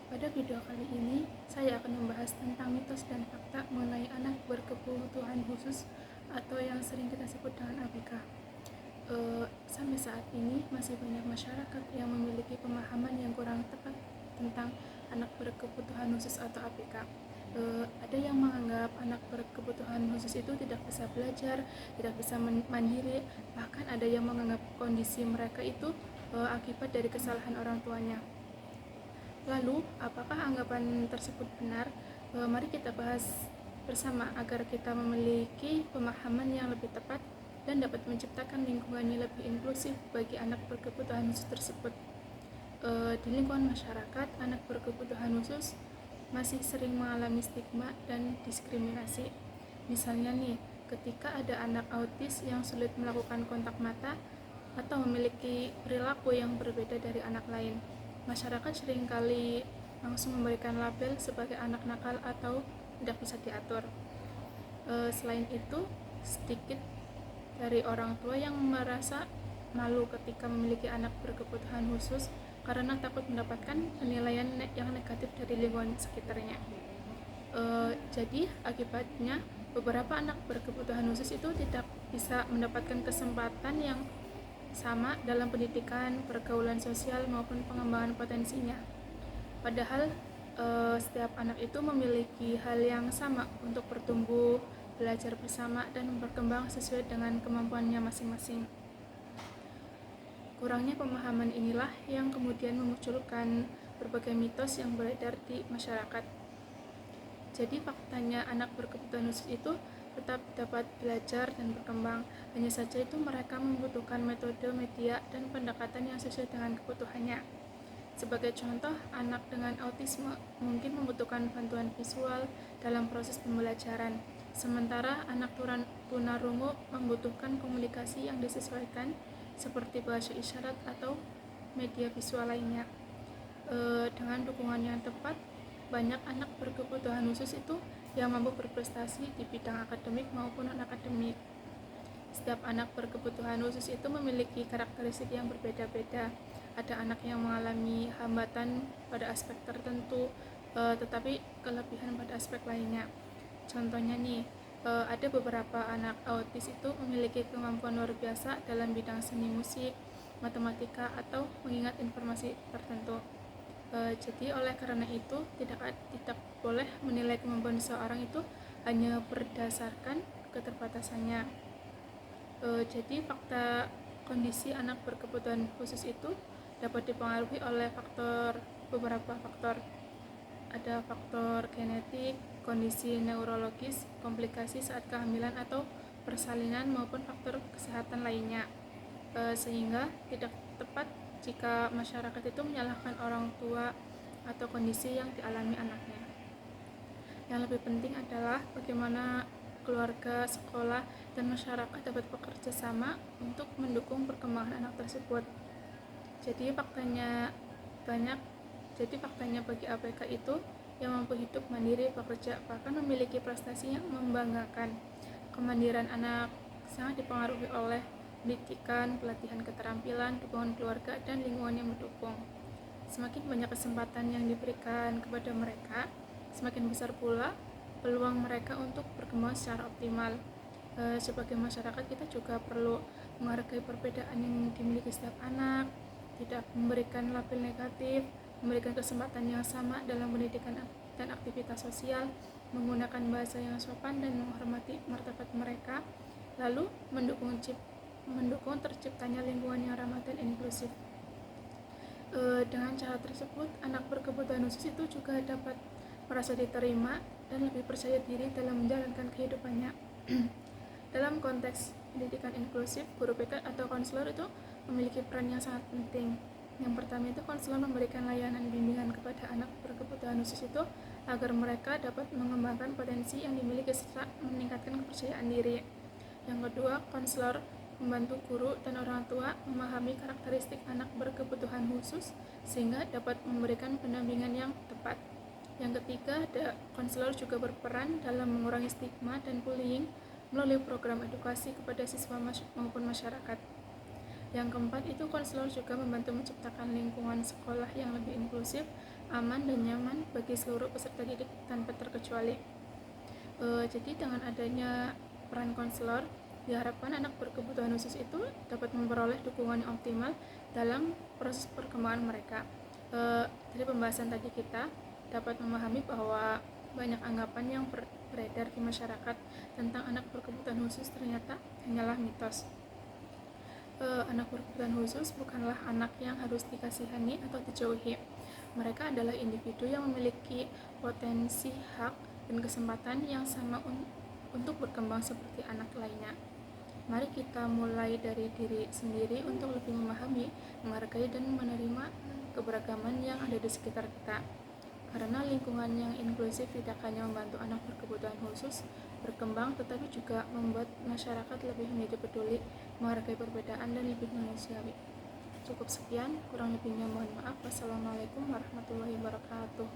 Pada video kali ini, saya akan membahas tentang mitos dan fakta mengenai anak berkebutuhan khusus atau yang sering kita sebut dengan ABK. Sampai saat ini masih banyak masyarakat yang memiliki pemahaman yang kurang tepat tentang anak berkebutuhan khusus atau ABK. Ada yang menganggap anak berkebutuhan khusus itu tidak bisa belajar, tidak bisa mandiri, bahkan ada yang menganggap kondisi mereka itu akibat dari kesalahan orang tuanya. Lalu, apakah anggapan tersebut benar? Mari kita bahas bersama agar kita memiliki pemahaman yang lebih tepat dan dapat menciptakan lingkungan yang lebih inklusif bagi anak berkebutuhan khusus tersebut. Di lingkungan masyarakat, anak berkebutuhan khusus masih sering mengalami stigma dan diskriminasi. Misalnya nih, ketika ada anak autis yang sulit melakukan kontak mata atau memiliki perilaku yang berbeda dari anak lain, masyarakat seringkali langsung memberikan label sebagai anak nakal atau tidak bisa diatur. Selain itu, sedikit dari orang tua yang merasa malu ketika memiliki anak berkebutuhan khusus karena takut mendapatkan penilaian yang negatif dari lingkungan sekitarnya. Jadi akibatnya beberapa anak berkebutuhan khusus itu tidak bisa mendapatkan kesempatan yang sama dalam pendidikan, pergaulan sosial maupun pengembangan potensinya. Padahal setiap anak itu memiliki hal yang sama untuk bertumbuh, belajar bersama, dan berkembang sesuai dengan kemampuannya masing-masing. Kurangnya pemahaman inilah yang kemudian memunculkan berbagai mitos yang beredar di masyarakat. Jadi faktanya anak berkebutuhan khusus itu tetap dapat belajar dan berkembang, hanya saja itu mereka membutuhkan metode, media, dan pendekatan yang sesuai dengan kebutuhannya. Sebagai contoh, anak dengan autisme mungkin membutuhkan bantuan visual dalam proses pembelajaran, sementara anak tunarungu membutuhkan komunikasi yang disesuaikan seperti bahasa isyarat atau media visual lainnya. Dengan dukungan yang tepat, banyak anak berkebutuhan khusus itu yang mampu berprestasi di bidang akademik maupun non-akademik. Setiap anak berkebutuhan khusus itu memiliki karakteristik yang berbeda-beda. Ada anak yang mengalami hambatan pada aspek tertentu, tetapi kelebihan pada aspek lainnya. Contohnya nih, ada beberapa anak autis itu memiliki kemampuan luar biasa dalam bidang seni musik, matematika, atau mengingat informasi tertentu. Jadi oleh karena itu tidak boleh menilai kemampuan seseorang itu hanya berdasarkan keterbatasannya. Jadi fakta kondisi anak berkebutuhan khusus itu dapat dipengaruhi oleh beberapa faktor. Ada faktor genetik, kondisi neurologis, komplikasi saat kehamilan atau persalinan maupun faktor kesehatan lainnya. Sehingga tidak tepat jika masyarakat itu menyalahkan orang tua atau kondisi yang dialami anaknya. Yang lebih penting adalah bagaimana keluarga, sekolah, dan masyarakat dapat bekerja sama untuk mendukung perkembangan anak tersebut. Jadi faktanya bagi ABK itu yang mampu hidup mandiri, bekerja, bahkan memiliki prestasi yang membanggakan. Kemandirian anak sangat dipengaruhi oleh pendidikan, pelatihan keterampilan, dukungan keluarga, dan lingkungan yang mendukung. Semakin banyak kesempatan yang diberikan kepada mereka, semakin besar pula peluang mereka untuk berkembang secara optimal. Sebagai masyarakat, kita juga perlu menghargai perbedaan yang dimiliki setiap anak, tidak memberikan label negatif, memberikan kesempatan yang sama dalam pendidikan dan aktivitas sosial, menggunakan bahasa yang sopan dan menghormati martabat mereka, lalu mendukung terciptanya lingkungan yang ramah dan inklusif. Dengan cara tersebut, anak berkebutuhan khusus itu juga dapat merasa diterima dan lebih percaya diri dalam menjalankan kehidupannya. Dalam konteks pendidikan inklusif, guru BK atau konselor itu memiliki peran yang sangat penting. Yang pertama itu konselor memberikan layanan bimbingan kepada anak berkebutuhan khusus itu agar mereka dapat mengembangkan potensi yang dimiliki serta meningkatkan kepercayaan diri. Yang kedua, konselor membantu guru dan orang tua memahami karakteristik anak berkebutuhan khusus sehingga dapat memberikan pendampingan yang tepat. Yang ketiga, konselor juga berperan dalam mengurangi stigma dan bullying melalui program edukasi kepada siswa maupun masyarakat. Yang keempat itu konselor juga membantu menciptakan lingkungan sekolah yang lebih inklusif aman dan nyaman bagi seluruh peserta didik tanpa terkecuali. Jadi dengan adanya peran konselor, diharapkan anak berkebutuhan khusus itu dapat memperoleh dukungan yang optimal dalam proses perkembangan mereka. Dari pembahasan tadi kita dapat memahami bahwa banyak anggapan yang beredar di masyarakat tentang anak berkebutuhan khusus ternyata hanyalah mitos. Anak berkebutuhan khusus bukanlah anak yang harus dikasihani atau dijauhi. Mereka adalah individu yang memiliki potensi, hak, dan kesempatan yang sama untuk berkembang seperti anak lainnya. Mari kita mulai dari diri sendiri untuk lebih memahami, menghargai, dan menerima keberagaman yang ada di sekitar kita. Karena lingkungan yang inklusif tidak hanya membantu anak berkebutuhan khusus berkembang, tetapi juga membuat masyarakat lebih menjadi peduli, menghargai perbedaan, dan lebih manusiawi. Cukup sekian, kurang lebihnya mohon maaf. Wassalamualaikum warahmatullahi wabarakatuh.